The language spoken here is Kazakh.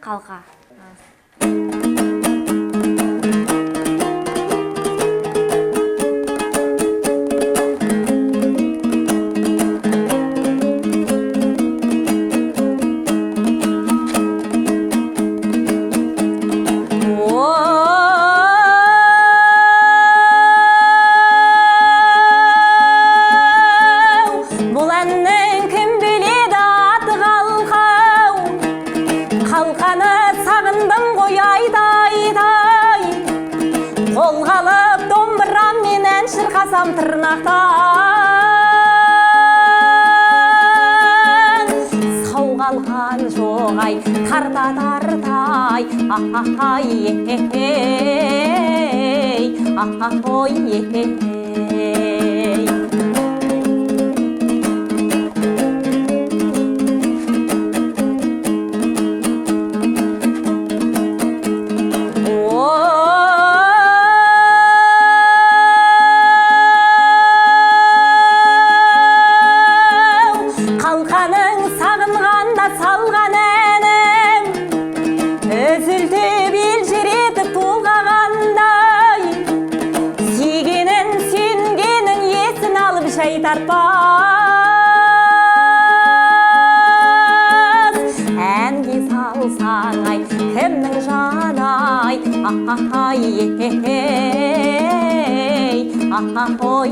қалқа. Қалқаны сағындым ғой айдай, қолға алып домбыраммен ән шырқасам тырнақтан. Сау қалған жоқ ай, тарта тартай, ахай, ахой, салған әнім үзілтіп елжіретіп толғағандай, сүйгенін сүйінгенін есін алып жай тартпас. Әнге салсаң ай, кімнің жаны ай, ахай, ахой,